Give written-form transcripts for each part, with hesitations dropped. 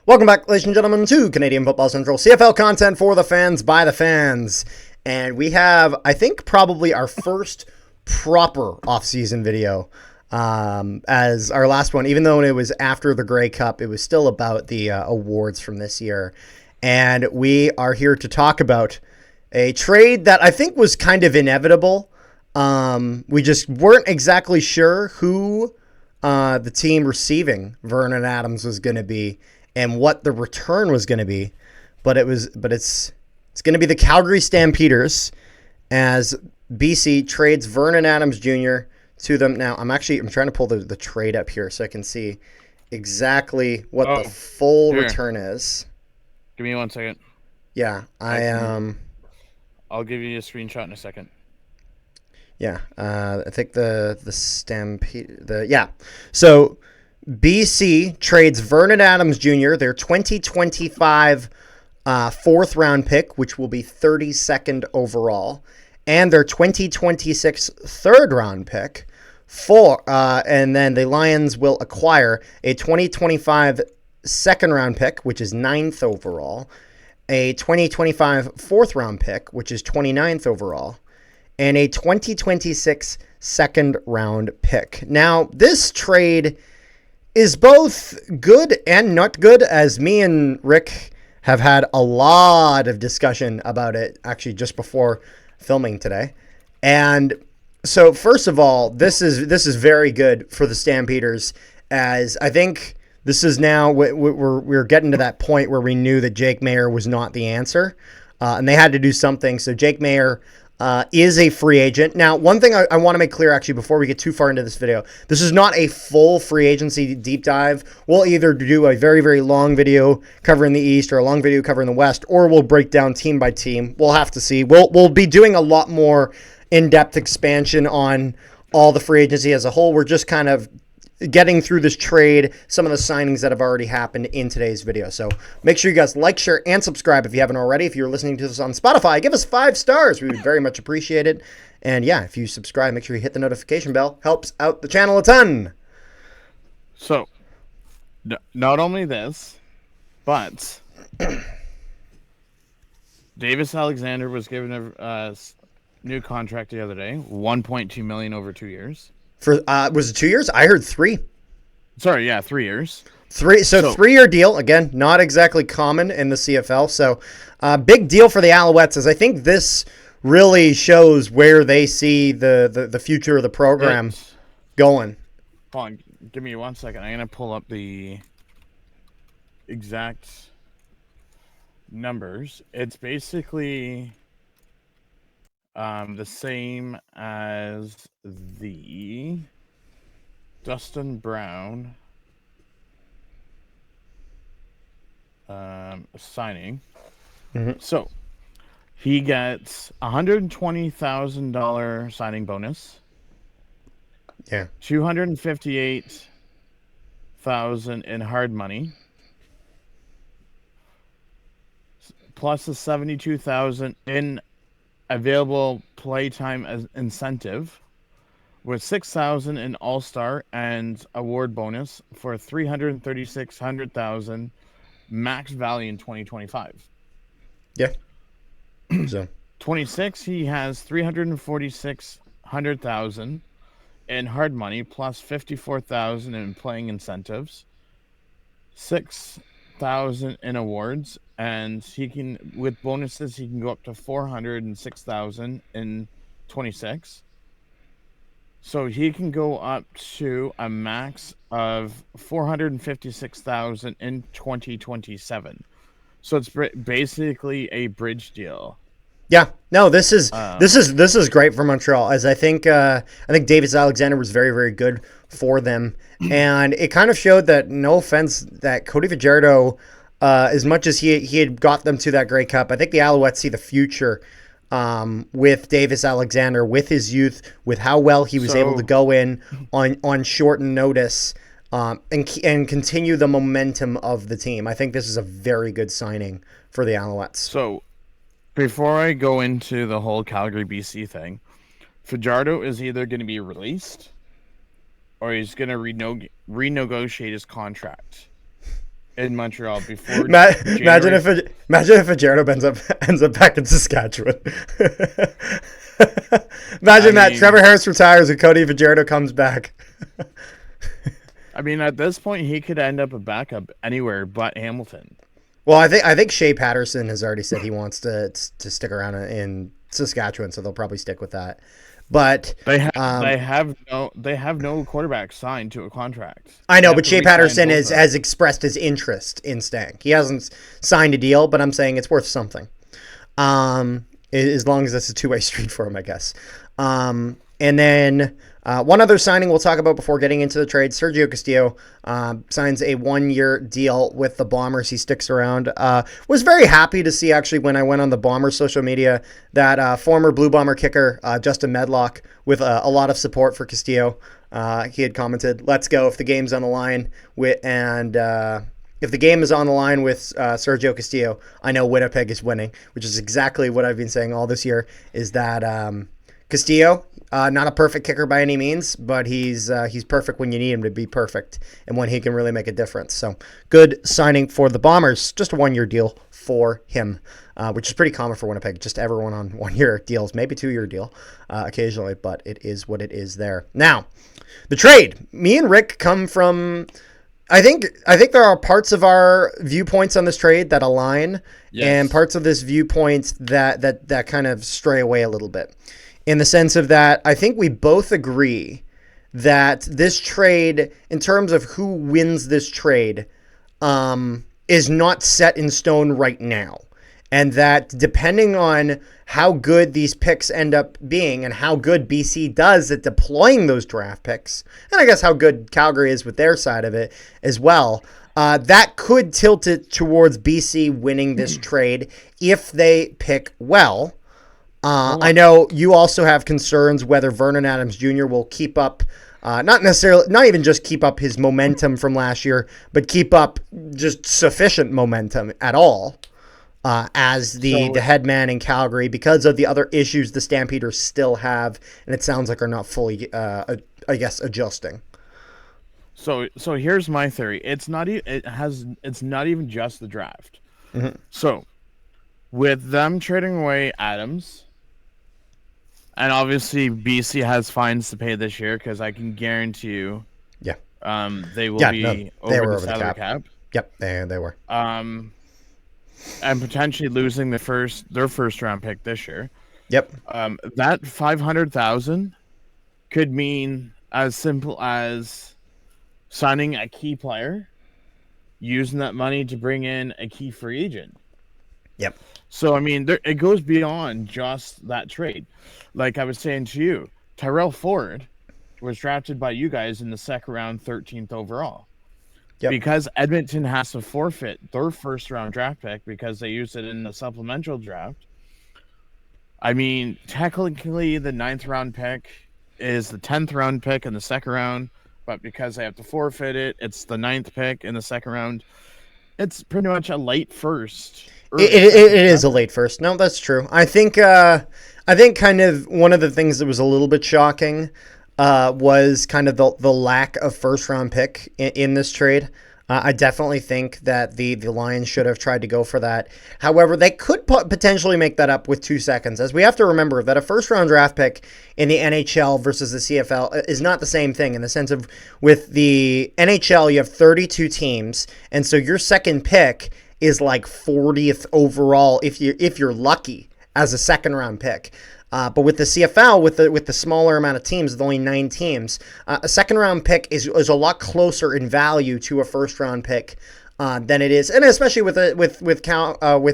Welcome back, ladies and gentlemen, to Canadian Football Central, CFL content for the fans, by the fans. And we have, I think, probably our first proper off-season video as our last one. Even though it was after the Grey Cup, it was still about the awards from this year. And we are here to talk about a trade that I think was kind of inevitable. We just weren't exactly sure who the team receiving Vernon Adams was going to be and what the return was going to be, but it's going to be the Calgary Stampeders as BC trades Vernon Adams Jr. to them. Now I'm trying to pull the trade up here so I can see exactly what the full return is. Give me 1 second. Yeah, I'll give you a screenshot in a second. Yeah, I think the Stampede So BC trades Vernon Adams Jr., their 2025 fourth round pick, which will be 32nd overall, and their 2026 third round pick and then the Lions will acquire a 2025 second round pick, which is 9th overall, a 2025 fourth round pick, which is 29th overall, and a 2026 second round pick. Now, this trade is both good and not good, as me and Rick have had a lot of discussion about it actually just before filming today. And so first of all, this is very good for the Stampeders, as I think this is now we're getting to that point where we knew that Jake Maier was not the answer, and they had to do something. So Jake Maier is a free agent. Now, one thing I want to make clear, actually, before we get too far into this video, this is not a full free agency deep dive. We'll either do a very, very long video covering the East or a long video covering the West, or we'll break down team by team. We'll have to see. We'll be doing a lot more in-depth expansion on all the free agency as a whole. We're just kind of getting through this trade, some of the signings that have already happened in today's video. So make sure you guys like, share, and subscribe if you haven't already. If you're listening to this on Spotify, give us 5 stars. We would very much appreciate it. And yeah, if you subscribe, make sure you hit the notification bell. Helps out the channel a ton. So, not only this, but Davis Alexander was given a new contract the other day, $1.2 million over 2 years. For was it 2 years? I heard 3. Sorry, yeah, 3 years. 3-year deal. Again, not exactly common in the CFL. So, big deal for the Alouettes, as I think this really shows where they see the future of the program going. Hold on, give me 1 second. I'm gonna pull up the exact numbers. It's basically the same as the Dustin Brown signing. Mm-hmm. So he gets $120,000 signing bonus. Yeah. $258,000 in hard money, plus the $72,000 in available playtime as incentive, with $6,000 in All-Star and award bonus for $336,000 max value in 2025. Yeah. So 26, he has $346,000 in hard money plus $54,000 in playing incentives, $6,000 in awards, and he can, with bonuses, he can go up to $406,000 in 26. So he can go up to a max of $456,000 in 2027. So it's basically a bridge deal. Yeah, no, this is great for Montreal, as I think Davis Alexander was very, very good for them, and it kind of showed that, no offense, that Cody Fajardo, as much as he had got them to that Grey Cup, I think the Alouettes see the future with Davis Alexander, with his youth, with how well he was able to go in on short notice, and continue the momentum of the team. I think this is a very good signing for the Alouettes. So, before I go into the whole Calgary BC thing, Fajardo is either going to be released or he's going to renegotiate his contract in Montreal before imagine if Fajardo ends up back in Saskatchewan. Imagine that Trevor Harris retires and Cody Fajardo comes back. I mean, at this point, he could end up a backup anywhere but Hamilton. Well, I think Shea Patterson has already said he wants to stick around in Saskatchewan, so they'll probably stick with that. But they have no quarterback signed to a contract. I know, but Shea Patterson has expressed his interest in staying. He hasn't signed a deal, but I'm saying it's worth something. As long as it's a two-way street for him, I guess. And then one other signing we'll talk about before getting into the trade. Sergio Castillo signs a 1-year deal with the Bombers. He sticks around. Was very happy to see, actually, when I went on the Bombers social media, that former Blue Bomber kicker Justin Medlock, with a lot of support for Castillo. He had commented, "Let's go if the game's on the line." If the game is on the line with Sergio Castillo, I know Winnipeg is winning, which is exactly what I've been saying all this year, is that Castillo, not a perfect kicker by any means, but he's perfect when you need him to be perfect and when he can really make a difference. So good signing for the Bombers. Just a 1-year deal for him, which is pretty common for Winnipeg. Just everyone on 1-year deals, maybe 2-year deal occasionally, but it is what it is there. Now, the trade. Me and Rick come from... I think there are parts of our viewpoints on this trade that align, yes, and parts of this viewpoint that kind of stray away a little bit. In the sense of that, I think we both agree that this trade, in terms of who wins this trade, is not set in stone right now. And that depending on how good these picks end up being and how good BC does at deploying those draft picks, and I guess how good Calgary is with their side of it as well, that could tilt it towards BC winning this trade if they pick well. I know you also have concerns whether Vernon Adams Jr. will keep up, not even just keep up his momentum from last year, but keep up just sufficient momentum at all. As the head man in Calgary, because of the other issues the Stampeders still have, and it sounds like are not fully, adjusting. So here's my theory. It's not even just the draft. Mm-hmm. So with them trading away Adams, and obviously BC has fines to pay this year because I can guarantee you, they will be over the salary cap. Yep, they were. And potentially losing their first round pick this year. Yep. That $500,000 could mean as simple as signing a key player, using that money to bring in a key free agent. Yep. So I mean, it goes beyond just that trade. Like I was saying to you, Tyrell Ford was drafted by you guys in the second round, 13th overall. Yep. Because Edmonton has to forfeit their first-round draft pick because they used it in the supplemental draft. I mean, technically, the 9th-round pick is the 10th-round pick in the second round, but because they have to forfeit it, it's the 9th pick in the second round. It's pretty much a late first. It is a late first. No, that's true. I think kind of one of the things that was a little bit shocking was kind of the lack of first-round pick in this trade. I definitely think that the Lions should have tried to go for that. However, they could potentially make that up with 2 seconds, as we have to remember that a first-round draft pick in the NHL versus the CFL is not the same thing, in the sense of with the NHL, you have 32 teams, and so your second pick is like 40th overall if you're lucky as a second-round pick. But with the CFL, with the smaller amount of teams, with only 9 teams, a second-round pick is a lot closer in value to a first-round pick than it is, and especially with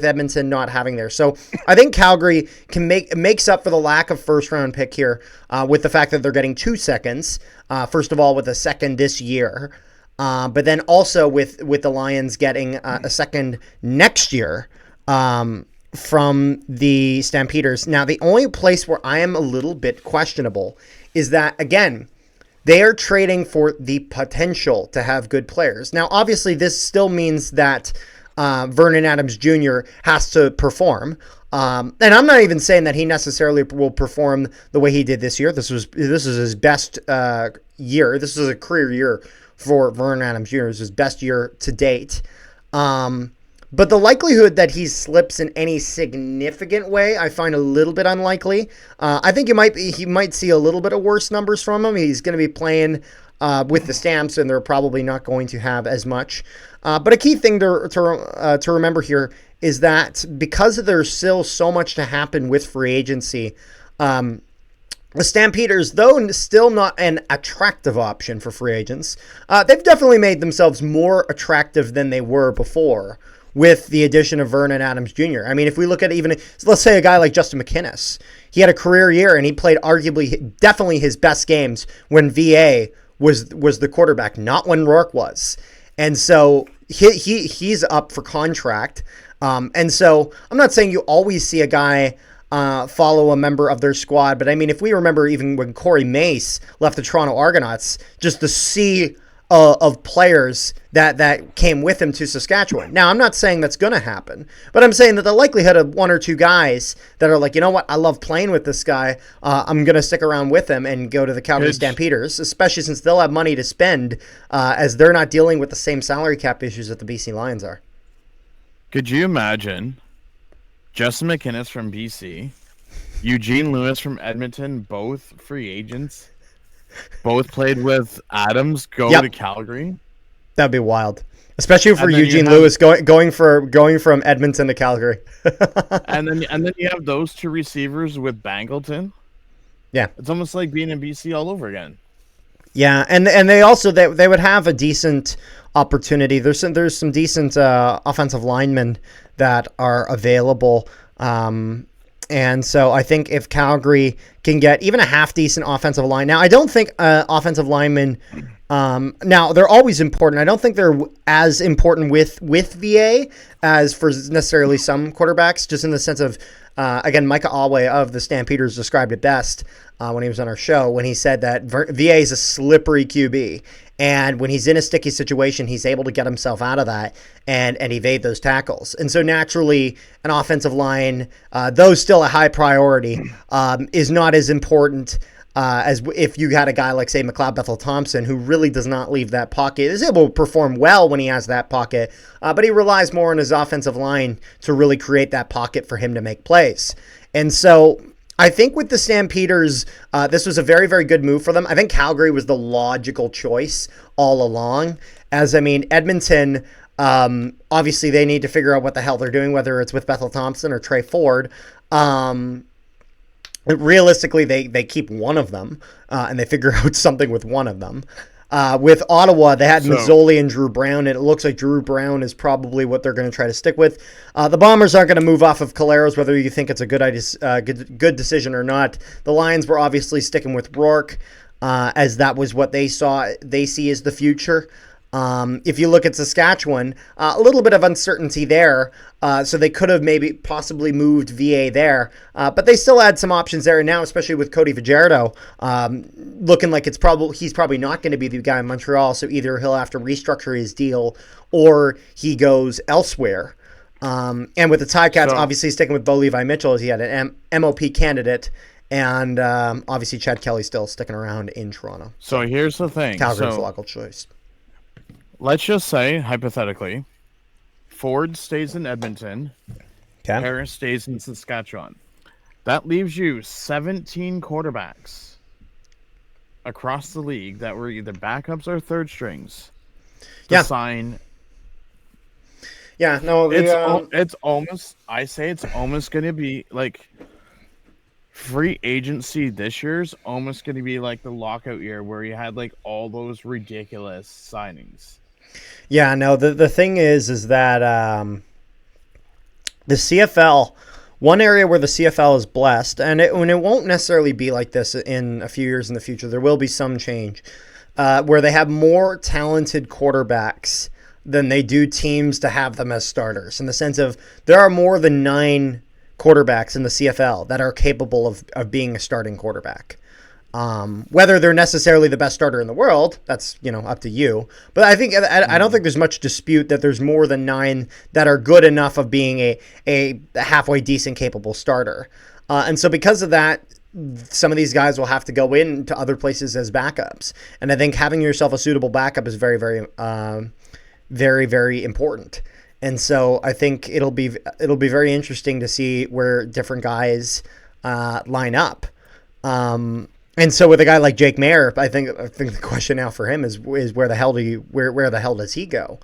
Edmonton not having there. So I think Calgary makes up for the lack of first-round pick here with the fact that they're getting 2 seconds. First of all, with a second this year, but then also with the Lions getting a second next year. From the Stampeders. Now, the only place where I am a little bit questionable is that, again, they are trading for the potential to have good players. Now, obviously, this still means that Vernon Adams Jr. has to perform. And I'm not even saying that he necessarily will perform the way he did this year. This is his best year. This is a career year for Vernon Adams Jr. It was his best year to date. But the likelihood that he slips in any significant way, I find a little bit unlikely. I think he might see a little bit of worse numbers from him. He's going to be playing with the Stamps, and they're probably not going to have as much. But a key thing to remember here is that because there's still so much to happen with free agency, the Stampeders, though still not an attractive option for free agents, they've definitely made themselves more attractive than they were before with the addition of Vernon Adams Jr. I mean, if we look at even, let's say a guy like Justin McInnes, he had a career year and he played definitely his best games when VA was the quarterback, not when Rourke was. And so he's up for contract. And so I'm not saying you always see a guy follow a member of their squad, but I mean, if we remember even when Corey Mace left the Toronto Argonauts, just the sea of players that came with him to Saskatchewan. Now, I'm not saying that's going to happen, but I'm saying that the likelihood of one or two guys that are like, you know what, I love playing with this guy, I'm going to stick around with him and go to the Calgary Stampeders, especially since they'll have money to spend as they're not dealing with the same salary cap issues that the BC Lions are. Could you imagine Justin McInnes from BC, Eugene Lewis from Edmonton, both free agents, both played with Adams, to Calgary? That'd be wild, especially for Eugene Lewis going from Edmonton to Calgary. and then you have those two receivers with Bangleton. Yeah, it's almost like being in BC all over again. Yeah, and they also they would have a decent opportunity. There's some decent offensive linemen that are available. And so I think if Calgary can get even a half-decent offensive line. Now, I don't think offensive linemen, now they're always important. I don't think they're as important with VA as for necessarily some quarterbacks, just in the sense of, again, Micah Alway of the Stampeders described it best when he was on our show, when he said that VA is a slippery QB. And when he's in a sticky situation, he's able to get himself out of that and evade those tackles. And so naturally, an offensive line, though still a high priority, is not as important as if you had a guy like, say, McLeod Bethel-Thompson, who really does not leave that pocket. Is able to perform well when he has that pocket, but he relies more on his offensive line to really create that pocket for him to make plays. And so I think with the Stampeders, this was a very, very good move for them. I think Calgary was the logical choice all along. As, I mean, Edmonton, obviously they need to figure out what the hell they're doing, whether it's with Bethel-Thompson or Trey Ford. Realistically, they keep one of them, and they figure out something with one of them. With Ottawa, they had Mazzoli and Drew Brown, and it looks like Drew Brown is probably what they're going to try to stick with. The Bombers aren't going to move off of Caleros, whether you think it's a good decision or not. The Lions were obviously sticking with Rourke, as that was what they see as the future. If you look at Saskatchewan, a little bit of uncertainty there, so they could have possibly moved VA there, but they still had some options there. And now, especially with Cody Fajardo, looking like he's probably not going to be the guy in Montreal, so either he'll have to restructure his deal or he goes elsewhere. And with the Ticats, obviously sticking with Bo Levi Mitchell as he had an MOP candidate, and obviously Chad Kelly still sticking around in Toronto. So here's the thing. Calgary's a logical choice. Let's just say, hypothetically, Ford stays in Edmonton, Harris stays in Saskatchewan. That leaves you 17 quarterbacks across the league that were either backups or third strings to sign. Yeah, no, it's almost going to be like free agency this year's almost going to be like the lockout year where you had like all those ridiculous signings. Yeah, no, the thing is that the CFL, one area where the CFL is blessed, and it won't necessarily be like this in a few years in the future, there will be some change, where they have more talented quarterbacks than they do teams to have them as starters, in the sense of there are more than 9 quarterbacks in the CFL that are capable of being a starting quarterback. Whether they're necessarily the best starter in the world, that's up to you. But I don't think there's much dispute that there's more than 9 that are good enough of being a halfway decent, capable starter. And so because of that, some of these guys will have to go into other places as backups. And I think having yourself a suitable backup is very, very, very, very important. And so I think it'll be very interesting to see where different guys line up. And so with a guy like Jake Maier, I think the question now for him is where the hell does he go?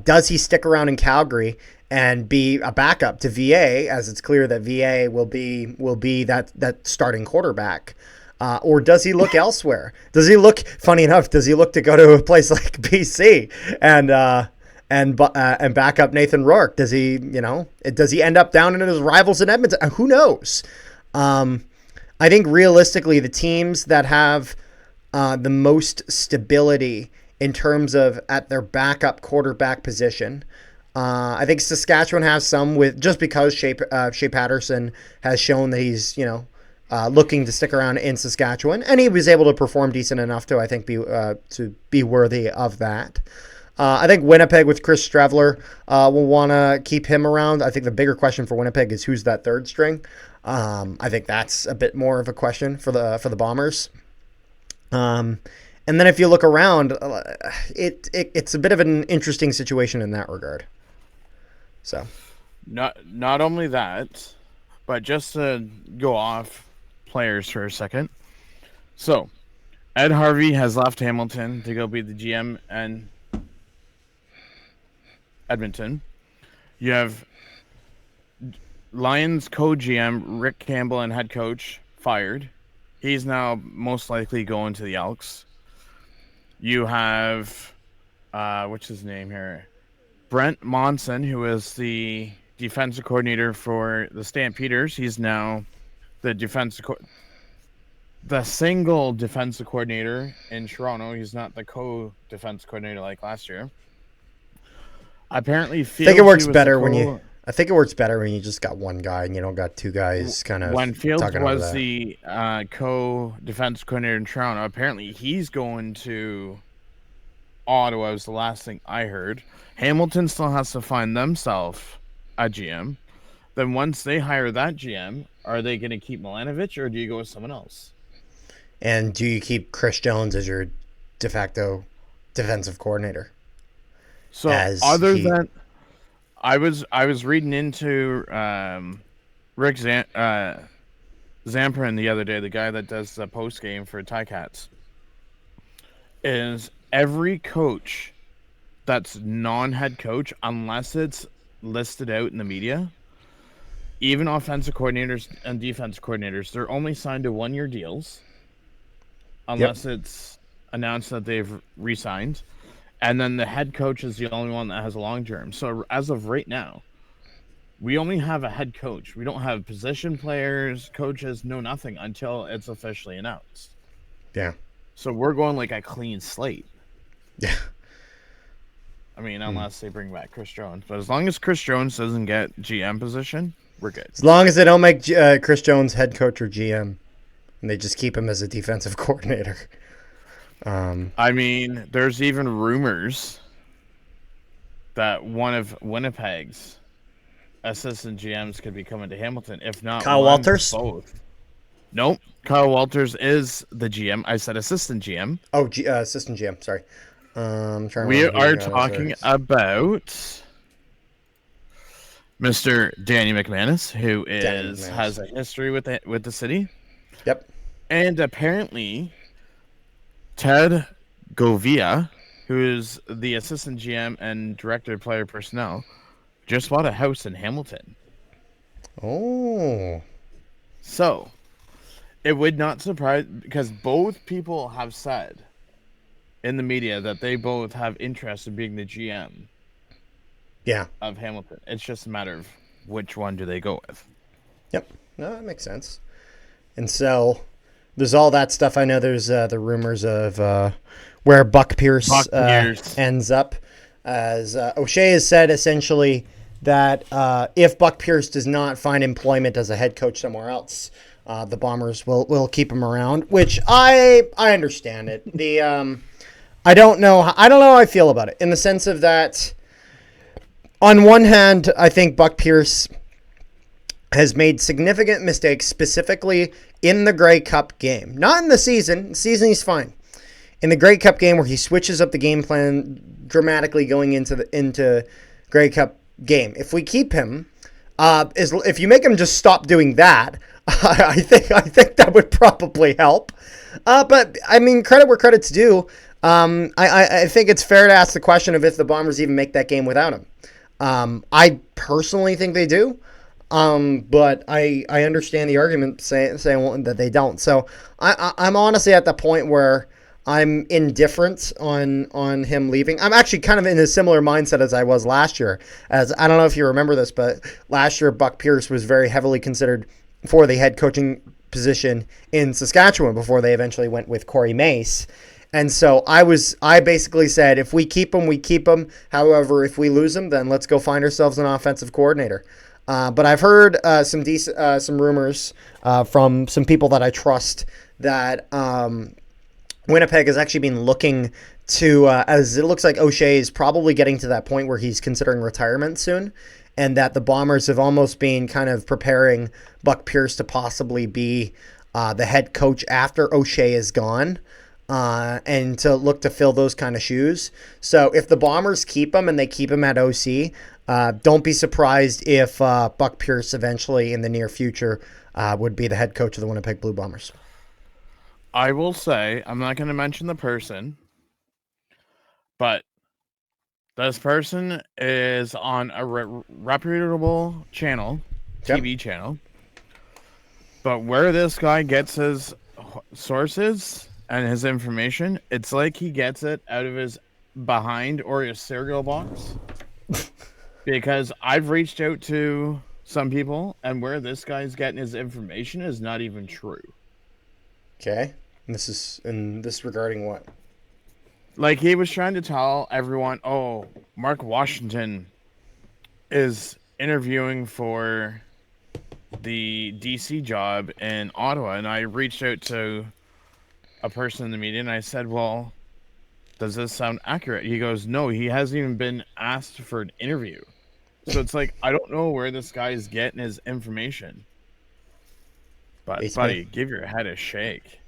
Does he stick around in Calgary and be a backup to VA, as it's clear that VA will be that starting quarterback? Or does he look elsewhere? Funny enough, does he look to go to a place like BC and back up Nathan Rourke? Does he end up down in his rivals in Edmonton? Who knows? I think realistically, the teams that have the most stability in terms of at their backup quarterback position, I think Saskatchewan has some just because Shea Patterson has shown that he's looking to stick around in Saskatchewan, and he was able to perform decent enough to, I think, be worthy of that. I think Winnipeg with Chris Streveler will want to keep him around. I think the bigger question for Winnipeg is who's that third string. I think that's a bit more of a question for the Bombers. And then if you look around, it's a bit of an interesting situation in that regard. So, not only that, but just to go off players for a second. So, Ed Harvey has left Hamilton to go be the GM and Edmonton. You have Lions co-GM Rick Campbell and head coach fired. He's now most likely going to the Elks. You have, what's his name here? Brent Monson, who is the defensive coordinator for the Stampeders. He's now the single defensive coordinator in Toronto. He's not the co-defense coordinator like last year. Apparently, I think it works better when you just got one guy and you don't got two guys kind of. When Fields was the co-defense coordinator in Toronto, apparently he's going to Ottawa. Was the last thing I heard. Hamilton still has to find themselves a GM. Then once they hire that GM, are they going to keep Milanovic or do you go with someone else? And do you keep Chris Jones as your de facto defensive coordinator? So than I was reading into Rick Zamperin the other day, the guy that does the post game for Ticats, is every coach that's non-head coach, unless it's listed out in the media, even offensive coordinators and defense coordinators, they're only signed to 1-year deals unless it's announced that they've re-signed. And then the head coach is the only one that has a long term. So as of right now, we only have a head coach. We don't have position players, coaches, no nothing until it's officially announced. Yeah. So we're going like a clean slate. Yeah. I mean, unless they bring back Chris Jones. But as long as Chris Jones doesn't get GM position, we're good. As long as they don't make Chris Jones head coach or GM, and they just keep him as a defensive coordinator. I mean, there's even rumors that one of Winnipeg's assistant GMs could be coming to Hamilton. If not, Kyle Walters? Both. Nope. Kyle Walters is the GM. I said assistant GM. Oh, assistant GM. Sorry. We are talking about Mr. Danny McManus, who has a history with the city. Yep. And apparently Ted Govia, who is the assistant GM and director of player personnel, just bought a house in Hamilton. Oh. So, it would not surprise, because both people have said in the media that they both have interest in being the GM of Hamilton. It's just a matter of which one do they go with. Yep. No, that makes sense. And so there's all that stuff. I know there's the rumors of where Buck Pierce ends up. As O'Shea has said, essentially, that if Buck Pierce does not find employment as a head coach somewhere else, the Bombers will keep him around, which I understand it. I don't know how I feel about it, in the sense of that, on one hand, I think Buck Pierce has made significant mistakes, specifically in the Grey Cup game. Not in the season. The season, he's fine. In the Grey Cup game, where he switches up the game plan dramatically going into Grey Cup game. If we keep him, if you make him just stop doing that, I think that would probably help. But I mean, credit where credit's due. I think it's fair to ask the question of if the Bombers even make that game without him. I personally think they do. But I understand the argument saying that they don't. So I'm honestly at the point where I'm indifferent on him leaving. I'm actually kind of in a similar mindset as I was last year. As I don't know if you remember this, but last year Buck Pierce was very heavily considered for the head coaching position in Saskatchewan before they eventually went with Corey Mace. And so I basically said, if we keep him, we keep him. However, if we lose him, then let's go find ourselves an offensive coordinator. But I've heard some rumors from some people that I trust that Winnipeg has actually been looking to, as it looks like O'Shea is probably getting to that point where he's considering retirement soon, and that the Bombers have almost been kind of preparing Buck Pierce to possibly be the head coach after O'Shea is gone. And to look to fill those kind of shoes. So if the Bombers keep him and they keep him at OC, don't be surprised if Buck Pierce eventually in the near future would be the head coach of the Winnipeg Blue Bombers. I will say, I'm not going to mention the person, but this person is on a reputable channel, TV channel. But where this guy gets his sources and his information, it's like he gets it out of his behind or his cereal box. Because I've reached out to some people, and where this guy's getting his information is not even true. Okay. And this regarding what? Like, he was trying to tell everyone, oh, Mark Washington is interviewing for the DC job in Ottawa. And I reached out to a person in the media, and I said, well, does this sound accurate? He goes, no, he hasn't even been asked for an interview. So it's like, I don't know where this guy is getting his information. But, buddy, give your head a shake.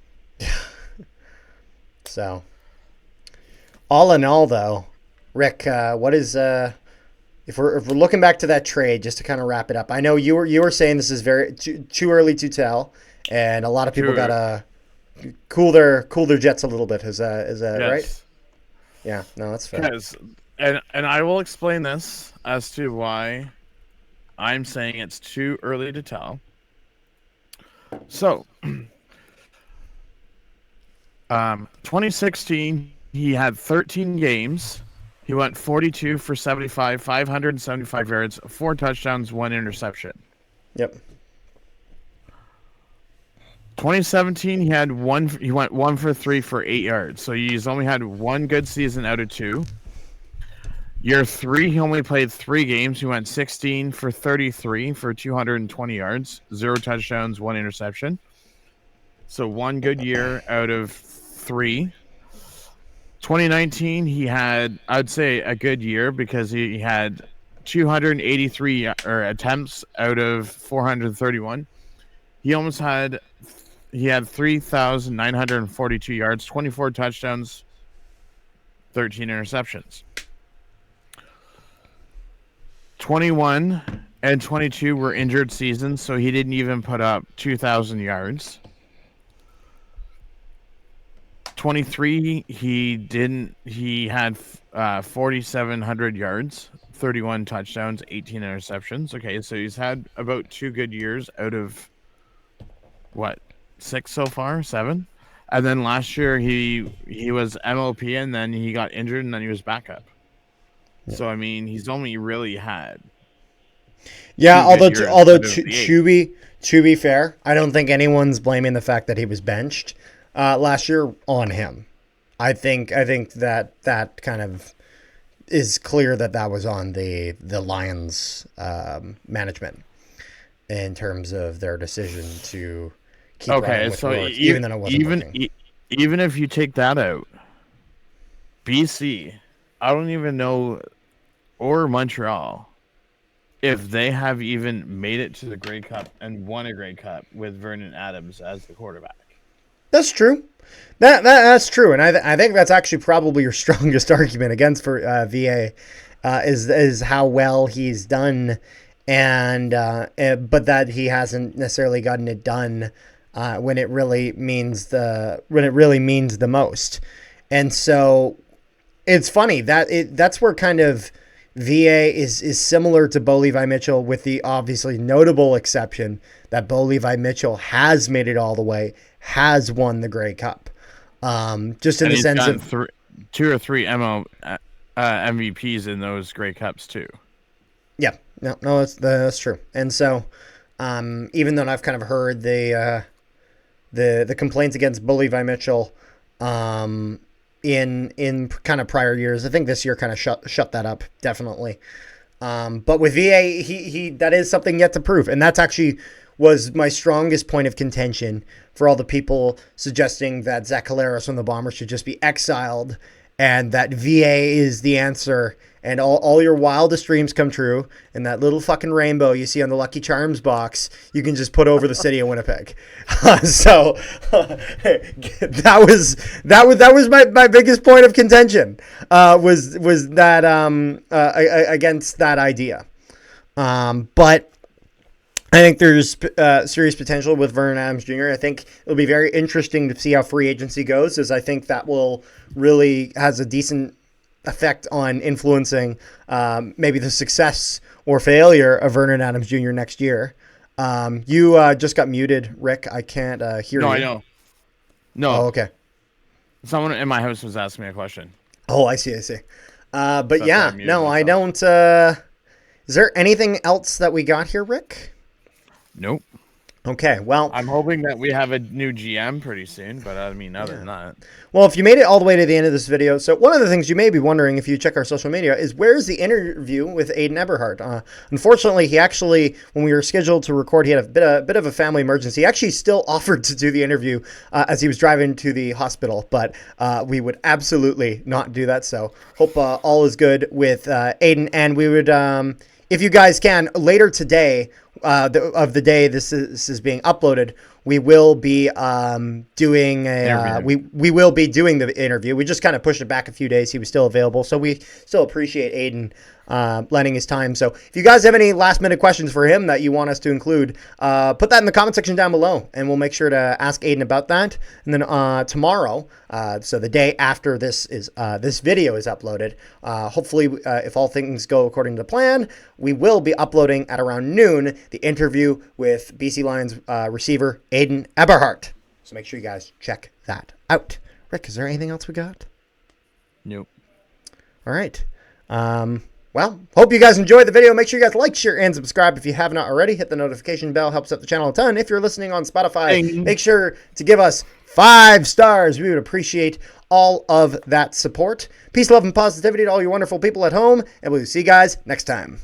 So, all in all, though, Rick, what is if we're looking back to that trade, just to kind of wrap it up? I know you were saying this is very too early to tell, and a lot of people gotta cool their jets a little bit. Is that yes. Right? Yeah, no, that's fair. Yes. And I will explain this as to why I'm saying it's too early to tell. So, 2016, he had 13 games. He went 42 for 75, 575 yards, 4 touchdowns, 1 interception. Yep. 2017, he went 1 for 3 for 8 yards. So he's only had 1 good season out of 2. Year 3, he only played 3 games. He went 16 for 33 for 220 yards, 0 touchdowns, 1 interception. So 1 good year out of 3. 2019, he had, I'd say, a good year because he had 283 attempts out of 431. He had 3,942 yards, 24 touchdowns, 13 interceptions. 21 and 22 were injured seasons, so he didn't even put up 2,000 yards. 23, he had 4,700 yards, 31 touchdowns, 18 interceptions. Okay, so he's had about 2 good years out of, 6 so far? 7? And then last year he was MOP, and then he got injured, and then he was backup. Yeah. So, I mean, he's only really had... Yeah, although to be fair, I don't think anyone's blaming the fact that he was benched last year on him. I think that kind of is clear that was on the Lions management in terms of their decision to keep running with Rourke, even though it wasn't working. Even if you take that out, BC, I don't even know, or Montreal, if they have even made it to the Grey Cup and won a Grey Cup with Vernon Adams as the quarterback. That's true. That's true, and I think that's actually probably your strongest argument against for VA is how well he's done, and but that he hasn't necessarily gotten it done when it really means the most, and so it's funny that's where kind of VA is similar to Bo Levi Mitchell, with the obviously notable exception that Bo Levi Mitchell has made it all the way, has won the Grey Cup. Just in the sense of 2 or 3 MVPs in those Grey Cups too. Yeah, no, that's true. And so, even though I've kind of heard the complaints against Bo Levi Mitchell, in kind of prior years, I think this year kind of shut that up, definitely. But with VA, he that is something yet to prove, and that's actually was my strongest point of contention for all the people suggesting that Zach Collaros from the Bombers should just be exiled, and that VA is the answer, and all your wildest dreams come true, and that little fucking rainbow you see on the Lucky Charms box, you can just put over the city of Winnipeg. So that was my biggest point of contention, was that against that idea. But I think there's serious potential with Vernon Adams Jr. I think it'll be very interesting to see how free agency goes, as I think that will really has a decent effect on influencing maybe the success or failure of Vernon Adams Jr. next year. You just got muted, Rick. I can't hear you. No, I know. No. Oh, okay. Someone in my house was asking me a question. Oh, I see. But so yeah, no, I don't. Is there anything else that we got here, Rick? Nope. Okay, well, I'm hoping that we have a new GM pretty soon, but I mean, other than that. Well, if you made it all the way to the end of this video, so one of the things you may be wondering if you check our social media is where's the interview with Aiden Eberhardt? Unfortunately, he actually, when we were scheduled to record, he had a bit of a family emergency. He actually still offered to do the interview as he was driving to the hospital, but we would absolutely not do that. So hope all is good with Aiden, and we would, if you guys can, later today, of the day this is being uploaded, we will be doing we will be doing the interview. We just kind of pushed it back a few days. He was still available, so we still appreciate Aiden lending his time. So if you guys have any last minute questions for him that you want us to include, put that in the comment section down below, and we'll make sure to ask Aiden about that. And then tomorrow, so the day after this video is uploaded, hopefully if all things go according to plan, we will be uploading at around noon the interview with BC Lions receiver Aiden Eberhardt. So make sure you guys check that out. Rick, is there anything else we got? Nope. All right. Well, hope you guys enjoyed the video. Make sure you guys like, share, and subscribe if you have not already. Hit the notification bell. Helps out the channel a ton. If you're listening on Spotify, make sure to give us 5 stars. We would appreciate all of that support. Peace, love, and positivity to all your wonderful people at home, and we'll see you guys next time.